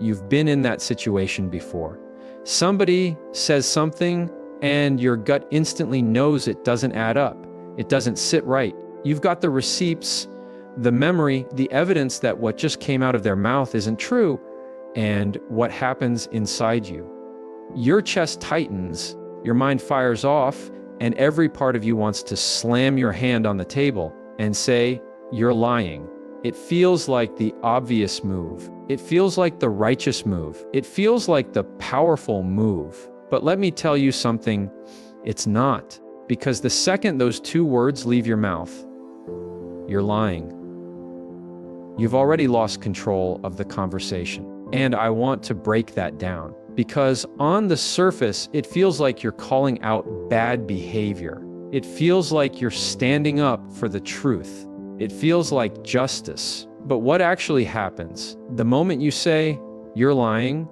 You've been in that situation before. Somebody says something and your gut instantly knows it doesn't add up. It doesn't sit right. You've got the receipts, the memory, the evidence that what just came out of their mouth isn't true. And what happens inside you? Your chest tightens, your mind fires off, and every part of you wants to slam your hand on the table and say, "You're lying." It feels like the obvious move. It feels like the righteous move. It feels like the powerful move. But let me tell you something, it's not. Because the second those two words leave your mouth, you're lying. You've already lost control of the conversation. And I want to break that down. Because on the surface, it feels like you're calling out bad behavior. It feels like you're standing up for the truth. It feels like justice. But what actually happens? The moment you say, "You're lying,"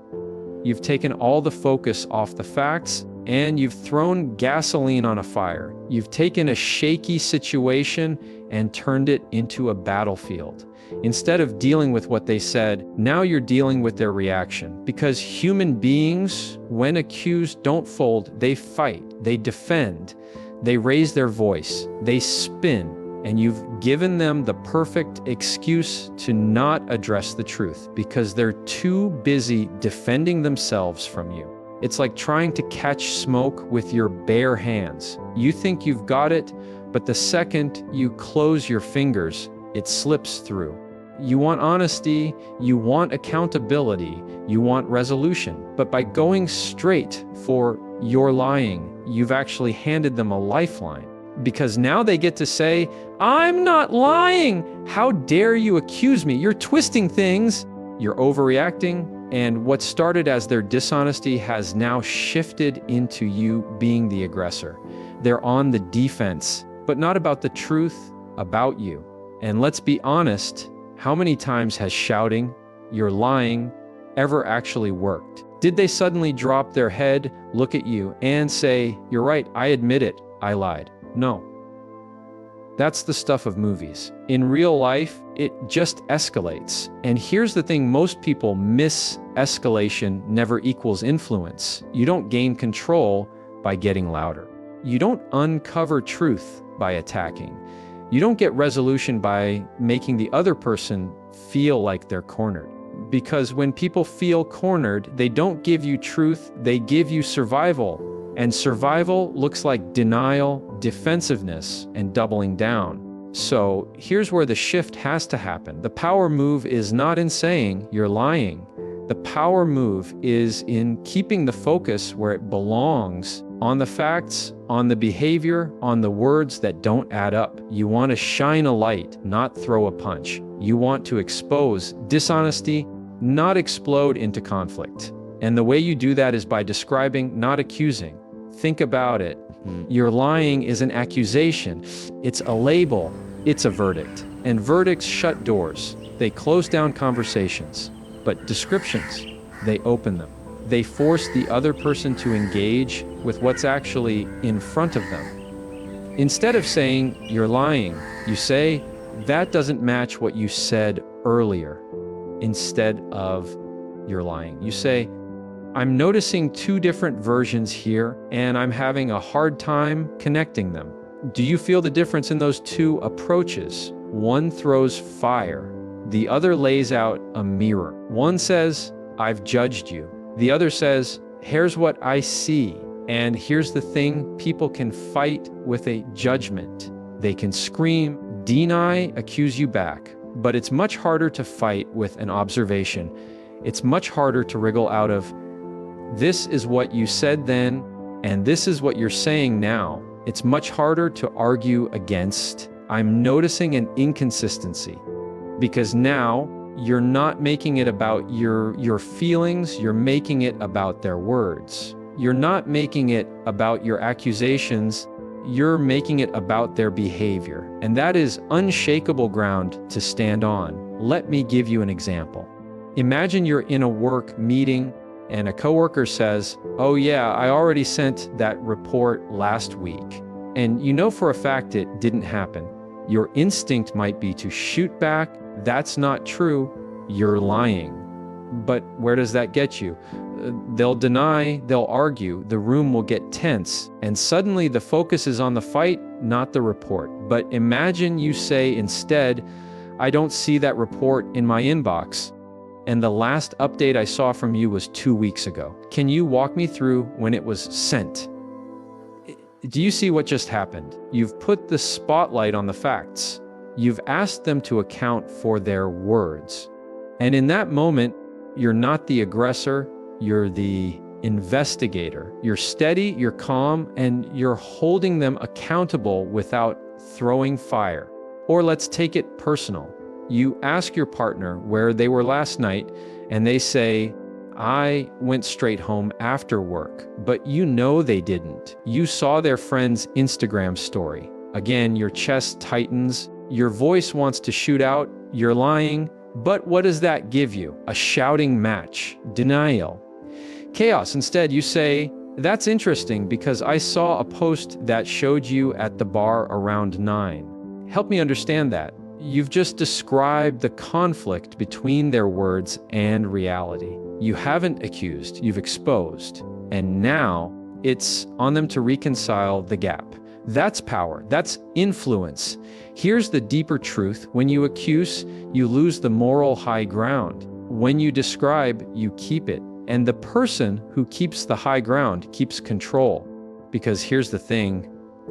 you've taken all the focus off the facts and you've thrown gasoline on a fire. You've taken a shaky situation and turned it into a battlefield. Instead of dealing with what they said, now you're dealing with their reaction. Because human beings, when accused, don't fold, they fight, they defend, they raise their voice, they spin, and you've given them the perfect excuse to not address the truth because they're too busy defending themselves from you. It's like trying to catch smoke with your bare hands. You think you've got it, but the second you close your fingers, it slips through. You want honesty, you want accountability, you want resolution. But by going straight for "you're lying," you've actually handed them a lifeline. Because now they get to say, "I'm not lying! How dare you accuse me? You're twisting things!" You're overreacting, and what started as their dishonesty has now shifted into you being the aggressor. They're on the defense, but not about the truth, about you. And let's be honest, how many times has shouting, "You're lying," ever actually worked? Did they suddenly drop their head, look at you, and say, "You're right, I admit it, I lied"? No. That's the stuff of movies. In real life, it just escalates. And here's the thing most people miss: escalation never equals influence. You don't gain control by getting louder. You don't uncover truth by attacking. You don't get resolution by making the other person feel like they're cornered. Because when people feel cornered, they don't give you truth, they give you survival. And survival looks like denial, defensiveness, and doubling down. So here's where the shift has to happen. The power move is not in saying "you're lying." The power move is in keeping the focus where it belongs, on the facts, on the behavior, on the words that don't add up. You want to shine a light, not throw a punch. You want to expose dishonesty, not explode into conflict. And the way you do that is by describing, not accusing. Think about it. "You're lying" is an accusation. It's a label. It's a verdict. And verdicts shut doors. They close down conversations. But descriptions, they open them. They force the other person to engage with what's actually in front of them. Instead of saying "you're lying," you say, "that doesn't match what you said earlier." Instead of "you're lying," you say, "I'm noticing two different versions here, and I'm having a hard time connecting them." Do you feel the difference in those two approaches? One throws fire. The other lays out a mirror. One says, "I've judged you." The other says, "Here's what I see." And here's the thing, people can fight with a judgment. They can scream, deny, accuse you back. But it's much harder to fight with an observation. It's much harder to wriggle out of, "This is what you said then, and this is what you're saying now." It's much harder to argue against, "I'm noticing an inconsistency." Because now, you're not making it about your feelings, you're making it about their words. You're not making it about your accusations, you're making it about their behavior. And that is unshakable ground to stand on. Let me give you an example. Imagine you're in a work meeting and a coworker says, "Oh yeah, I already sent that report last week." And you know for a fact it didn't happen. Your instinct might be to shoot back, "That's not true, you're lying." But where does that get you? They'll deny, they'll argue, the room will get tense, and suddenly the focus is on the fight, not the report. But imagine you say instead, I don't see that report in my inbox, and the last update I saw from you was 2 weeks ago. Can you walk me through when it was sent? Do you see what just happened? You've put the spotlight on the facts. You've asked them to account for their words. And in that moment, you're not the aggressor, you're the investigator. You're steady, you're calm, and you're holding them accountable without throwing fire. Or let's take it personal. You ask your partner where they were last night, and they say, I went straight home after work, but you know they didn't. You saw their friend's Instagram story. Again, your chest tightens, your voice wants to shoot out, you're lying, but what does that give you? A shouting match, denial, chaos. Instead, you say, that's interesting because I saw a post that showed you at the bar around 9. Help me understand that. You've just described the conflict between their words and reality. You haven't accused, you've exposed. And now it's on them to reconcile the gap. That's power, that's influence. Here's the deeper truth. When you accuse, you lose the moral high ground. When you describe, you keep it. And the person who keeps the high ground keeps control. Because here's the thing,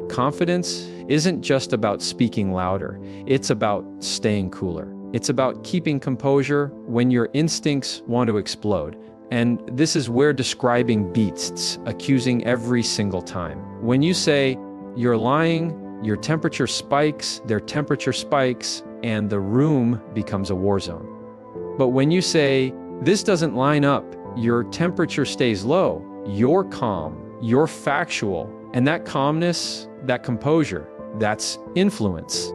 confidence isn't just about speaking louder. It's about staying cooler. It's about keeping composure when your instincts want to explode. And this is where describing beats, accusing every single time. When you say, you're lying, your temperature spikes, their temperature spikes, and the room becomes a war zone. But when you say, this doesn't line up, your temperature stays low, you're calm, you're factual, and that calmness, that composure, that's influence.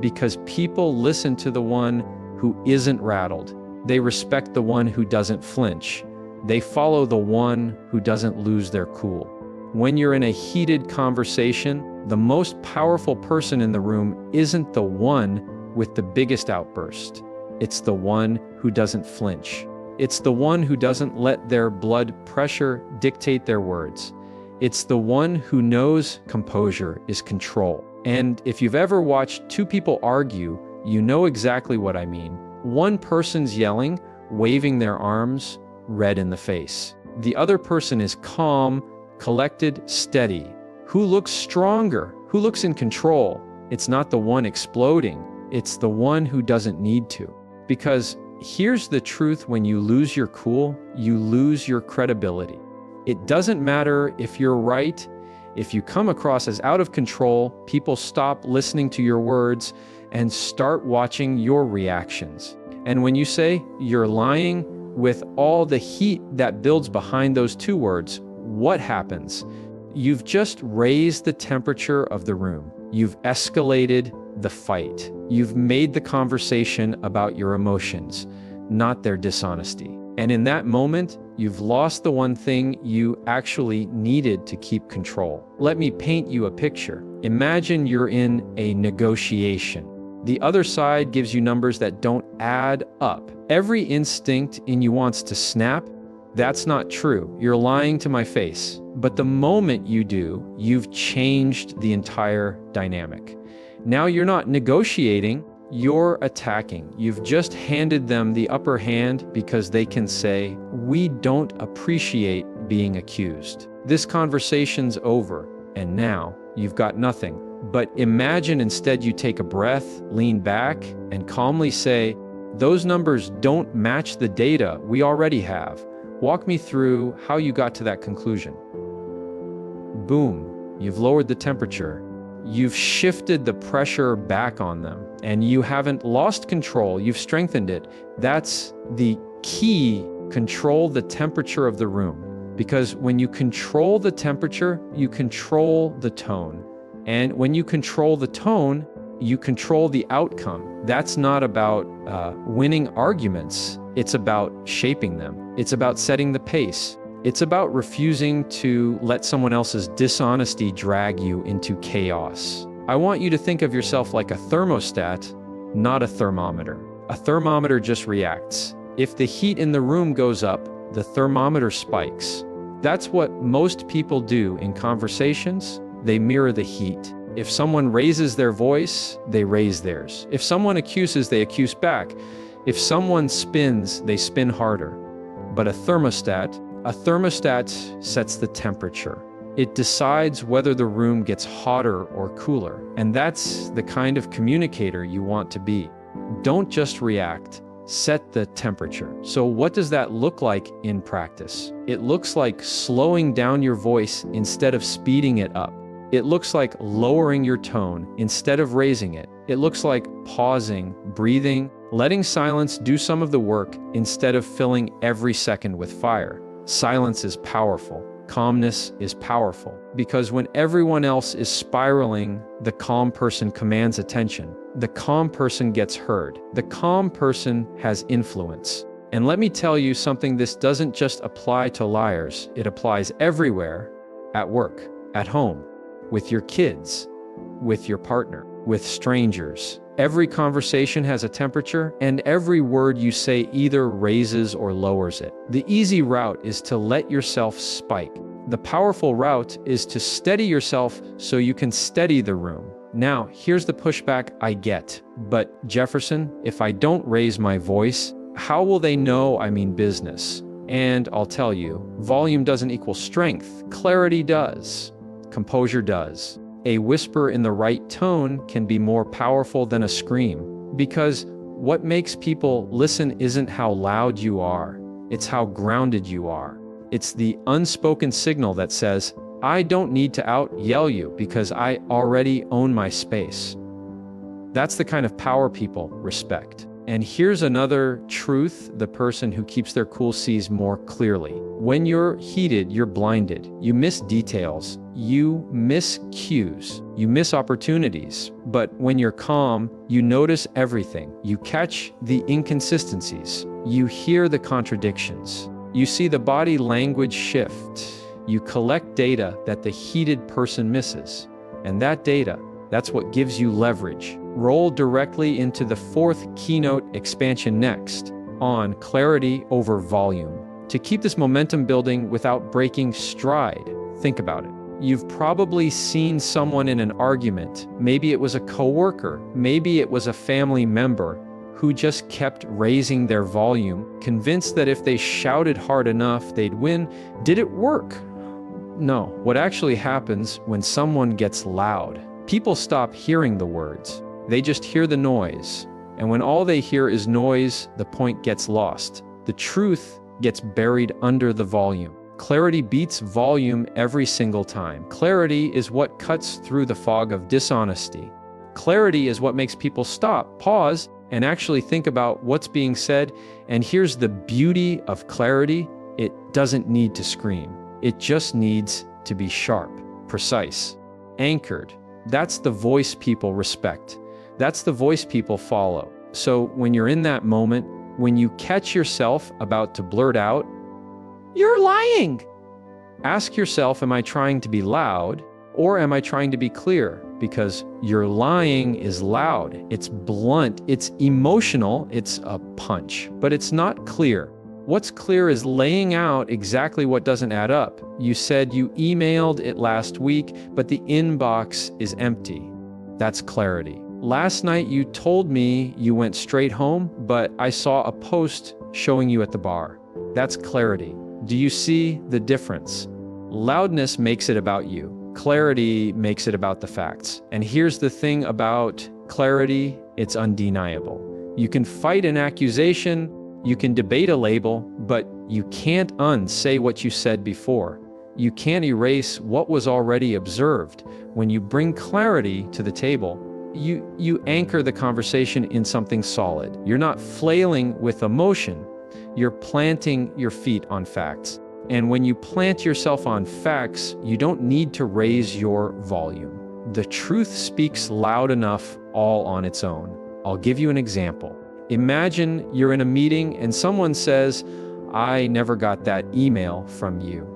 Because people listen to the one who isn't rattled. They respect the one who doesn't flinch. They follow the one who doesn't lose their cool. When you're in a heated conversation, the most powerful person in the room isn't the one with the biggest outburst. It's the one who doesn't flinch. It's the one who doesn't let their blood pressure dictate their words. It's the one who knows composure is control. And if you've ever watched two people argue, you know exactly what I mean. One person's yelling, waving their arms, red in the face. The other person is calm, collected, steady. Who looks stronger? Who looks in control? It's not the one exploding. It's the one who doesn't need to. Because here's the truth, when you lose your cool, you lose your credibility. It doesn't matter if you're right. If you come across as out of control, people stop listening to your words and start watching your reactions. And when you say you're lying, with all the heat that builds behind those two words, what happens? You've just raised the temperature of the room. You've escalated the fight. You've made the conversation about your emotions, not their dishonesty. And in that moment, you've lost the one thing you actually needed to keep control. Let me paint you a picture. Imagine you're in a negotiation. The other side gives you numbers that don't add up. Every instinct in you wants to snap. That's not true. You're lying to my face. But the moment you do, you've changed the entire dynamic. Now you're not negotiating, you're attacking. You've just handed them the upper hand because they can say, we don't appreciate being accused. This conversation's over, and now you've got nothing. But imagine instead you take a breath, lean back, and calmly say, those numbers don't match the data we already have. Walk me through how you got to that conclusion. Boom, you've lowered the temperature. You've shifted the pressure back on them, and you haven't lost control, you've strengthened it. That's the key. Control the temperature of the room. Because when you control the temperature, you control the tone. And when you control the tone, you control the outcome. That's not about winning arguments. It's about shaping them. It's about setting the pace. It's about refusing to let someone else's dishonesty drag you into chaos. I want you to think of yourself like a thermostat, not a thermometer. A thermometer just reacts. If the heat in the room goes up, the thermometer spikes. That's what most people do in conversations. They mirror the heat. If someone raises their voice, they raise theirs. If someone accuses, they accuse back. If someone spins, they spin harder. But a thermostat sets the temperature. It decides whether the room gets hotter or cooler. And that's the kind of communicator you want to be. Don't just react. Set the temperature. So what does that look like in practice? It looks like slowing down your voice instead of speeding it up. It looks like lowering your tone instead of raising it. It looks like pausing, breathing, letting silence do some of the work instead of filling every second with fire. Silence is powerful. Calmness is powerful, because when everyone else is spiraling, the calm person commands attention. The calm person gets heard. The calm person has influence. And let me tell you something, this doesn't just apply to liars. It applies everywhere, at work, at home, with your kids, with your partner, with strangers. Every conversation has a temperature, and every word you say either raises or lowers it. The easy route is to let yourself spike. The powerful route is to steady yourself so you can steady the room. Now, here's the pushback I get. But Jefferson, if I don't raise my voice, how will they know I mean business? And I'll tell you, volume doesn't equal strength. Clarity does. Composure does. A whisper in the right tone can be more powerful than a scream, because what makes people listen isn't how loud you are, it's how grounded you are. It's the unspoken signal that says, I don't need to out-yell you because I already own my space. That's the kind of power people respect. And here's another truth the person who keeps their cool sees more clearly. When you're heated, you're blinded. You miss details. You miss cues. You miss opportunities. But when you're calm, you notice everything. You catch the inconsistencies. You hear the contradictions. You see the body language shift. You collect data that the heated person misses. And that data, that's what gives you leverage. Roll directly into the fourth keynote expansion next, on clarity over volume. To keep this momentum building without breaking stride, think about it. You've probably seen someone in an argument. Maybe it was a coworker, maybe it was a family member who just kept raising their volume, convinced that if they shouted hard enough, they'd win. Did it work? No. What actually happens when someone gets loud? People stop hearing the words. They just hear the noise. And when all they hear is noise, the point gets lost. The truth gets buried under the volume. Clarity beats volume every single time. Clarity is what cuts through the fog of dishonesty. Clarity is what makes people stop, pause, and actually think about what's being said. And here's the beauty of clarity. It doesn't need to scream. It just needs to be sharp, precise, anchored. That's the voice people respect. That's the voice people follow. So when you're in that moment, when you catch yourself about to blurt out, "You're lying!" ask yourself, am I trying to be loud or am I trying to be clear? Because your lying is loud, it's blunt, it's emotional, it's a punch, but it's not clear. What's clear is laying out exactly what doesn't add up. You said you emailed it last week, but the inbox is empty. That's clarity. Last night you told me you went straight home, but I saw a post showing you at the bar. That's clarity. Do you see the difference? Loudness makes it about you. Clarity makes it about the facts. And here's the thing about clarity, it's undeniable. You can fight an accusation, you can debate a label, but you can't unsay what you said before. You can't erase what was already observed. When you bring clarity to the table, you anchor the conversation in something solid. You're not flailing with emotion. You're planting your feet on facts. And when you plant yourself on facts, you don't need to raise your volume. The truth speaks loud enough all on its own. I'll give you an example. Imagine you're in a meeting and someone says, "I never got that email from you."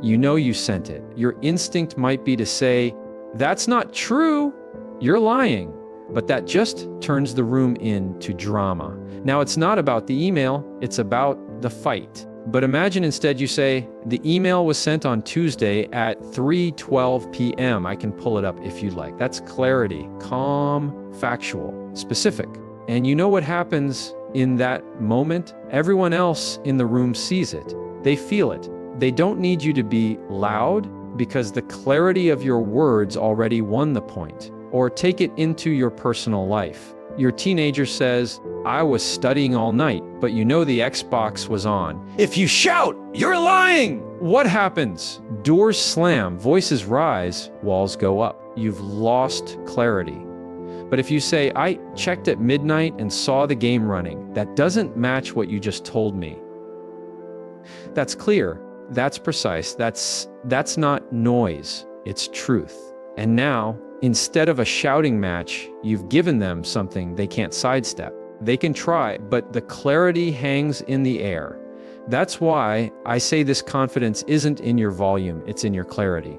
You know you sent it. Your instinct might be to say, "That's not true. You're lying." but that just turns the room into drama. Now, it's not about the email, it's about the fight. But imagine instead you say, the email was sent on Tuesday at 3:12 p.m. I can pull it up if you'd like. That's clarity, calm, factual, specific. And you know what happens in that moment? Everyone else in the room sees it. They feel it. They don't need you to be loud because the clarity of your words already won the point. Or take it into your personal life. Your teenager says, I was studying all night, but you know the Xbox was on. If you shout, you're lying! What happens? Doors slam, voices rise, walls go up. You've lost clarity. But if you say, I checked at midnight and saw the game running, that doesn't match what you just told me. That's clear. That's precise. That's not noise. It's truth. And now, instead of a shouting match, you've given them something they can't sidestep. They can try, but the clarity hangs in the air. That's why I say this confidence isn't in your volume, it's in your clarity.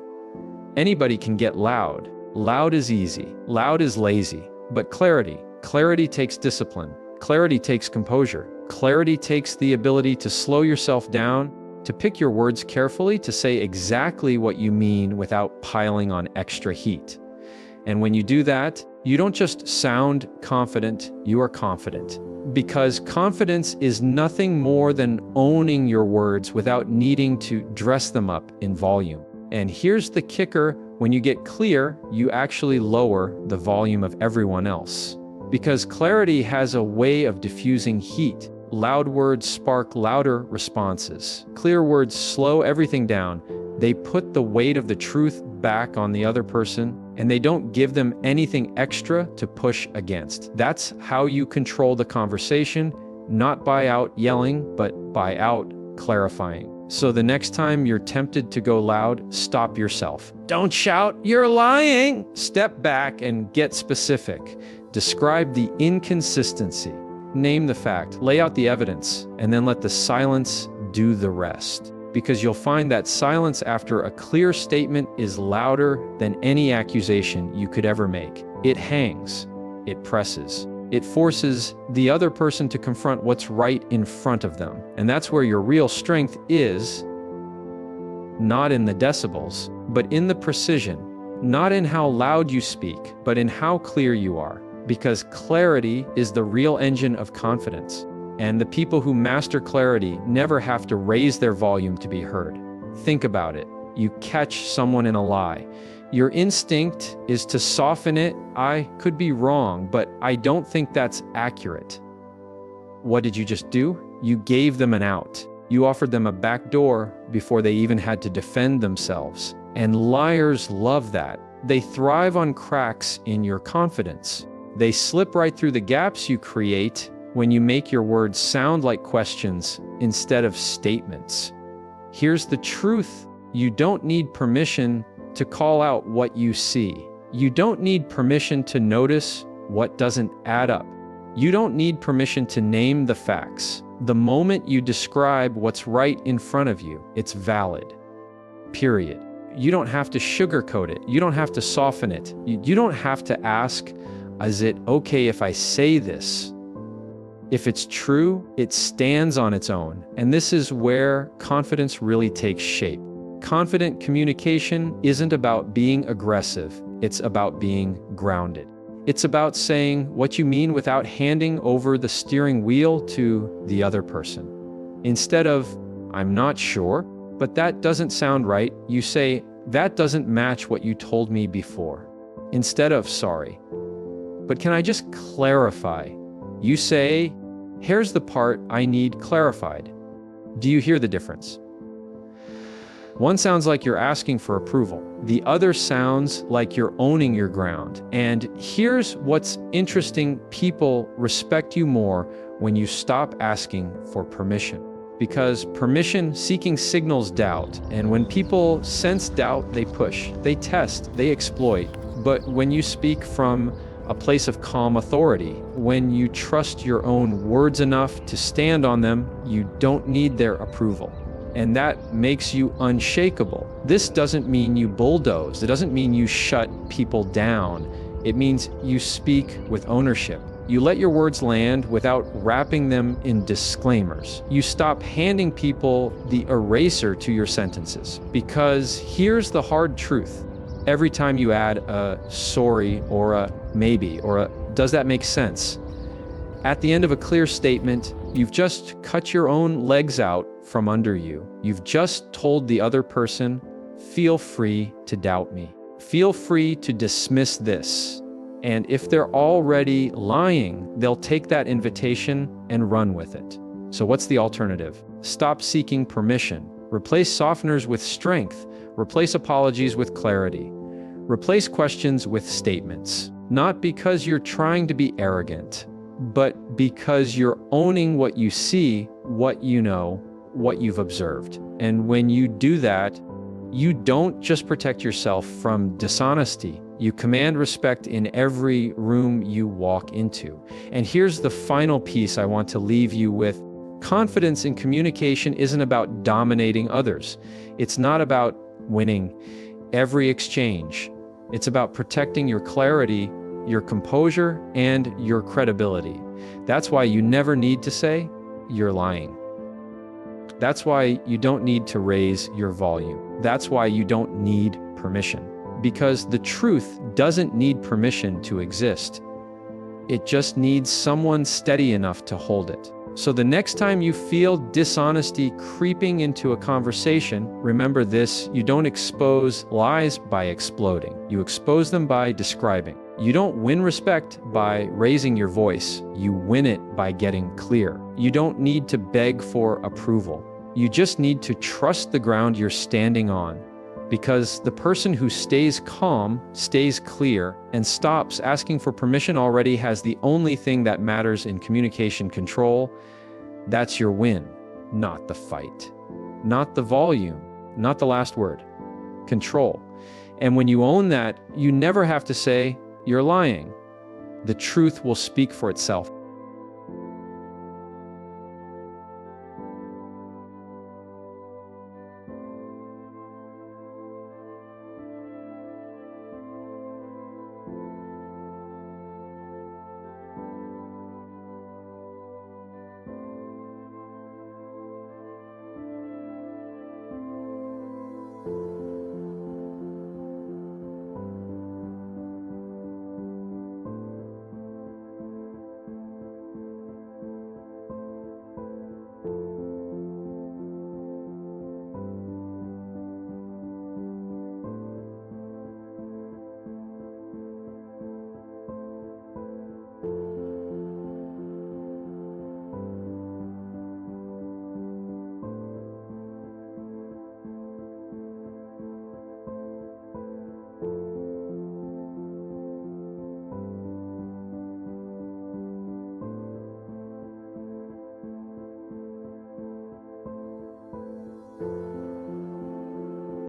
Anybody can get loud. Loud is easy. Loud is lazy. But clarity takes discipline. Clarity takes composure. Clarity takes the ability to slow yourself down, to pick your words carefully, to say exactly what you mean without piling on extra heat. And when you do that, you don't just sound confident, you are confident. Because confidence is nothing more than owning your words without needing to dress them up in volume. And here's the kicker, when you get clear, you actually lower the volume of everyone else. Because clarity has a way of diffusing heat. Loud words spark louder responses. Clear words slow everything down. They put the weight of the truth back on the other person, and they don't give them anything extra to push against. That's how you control the conversation, not by out yelling, but by out clarifying. So the next time you're tempted to go loud, stop yourself. Don't shout, you're lying! Step back and get specific. Describe the inconsistency. Name the fact, lay out the evidence, and then let the silence do the rest. Because you'll find that silence after a clear statement is louder than any accusation you could ever make. It hangs, it presses, it forces the other person to confront what's right in front of them. And that's where your real strength is, not in the decibels, but in the precision, not in how loud you speak, but in how clear you are. Because clarity is the real engine of confidence. And the people who master clarity never have to raise their volume to be heard. Think about it. You catch someone in a lie. Your instinct is to soften it. I could be wrong, but I don't think that's accurate. What did you just do? You gave them an out. You offered them a back door before they even had to defend themselves. And liars love that. They thrive on cracks in your confidence. They slip right through the gaps you create when you make your words sound like questions instead of statements. Here's the truth. You don't need permission to call out what you see. You don't need permission to notice what doesn't add up. You don't need permission to name the facts. The moment you describe what's right in front of you, it's valid. Period. You don't have to sugarcoat it. You don't have to soften it. You don't have to ask, is it okay if I say this? If it's true, it stands on its own. And this is where confidence really takes shape. Confident communication isn't about being aggressive. It's about being grounded. It's about saying what you mean without handing over the steering wheel to the other person. Instead of, I'm not sure, but that doesn't sound right, you say, that doesn't match what you told me before. Instead of, sorry, but can I just clarify? You say, here's the part I need clarified. Do you hear the difference? One sounds like you're asking for approval. The other sounds like you're owning your ground. And here's what's interesting. People respect you more when you stop asking for permission. Because permission seeking signals doubt. And when people sense doubt, they push, they test, they exploit. But when you speak from a place of calm authority, when you trust your own words enough to stand on them, you don't need their approval. And that makes you unshakable. This doesn't mean you bulldoze. It doesn't mean you shut people down. It means you speak with ownership. You let your words land without wrapping them in disclaimers. You stop handing people the eraser to your sentences. Because here's the hard truth. Every time you add a sorry or a maybe or a does that make sense, at the end of a clear statement, you've just cut your own legs out from under you. You've just told the other person, feel free to doubt me. Feel free to dismiss this. And if they're already lying, they'll take that invitation and run with it. So what's the alternative? Stop seeking permission. Replace softeners with strength. Replace apologies with clarity. Replace questions with statements. Not because you're trying to be arrogant, but because you're owning what you see, what you know, what you've observed. And when you do that, you don't just protect yourself from dishonesty. You command respect in every room you walk into. And here's the final piece I want to leave you with. Confidence in communication isn't about dominating others. It's not about winning every exchange. It's about protecting your clarity, your composure, and your credibility. That's why you never need to say, you're lying. That's why you don't need to raise your volume. That's why you don't need permission. Because the truth doesn't need permission to exist. It just needs someone steady enough to hold it. So the next time you feel dishonesty creeping into a conversation, remember this: you don't expose lies by exploding. You expose them by describing. You don't win respect by raising your voice. You win it by getting clear. You don't need to beg for approval. You just need to trust the ground you're standing on. Because the person who stays calm, stays clear, and stops asking for permission already has the only thing that matters in communication: control. That's your win, not the fight, not the volume, not the last word. Control. And when you own that, you never have to say, you're lying. The truth will speak for itself.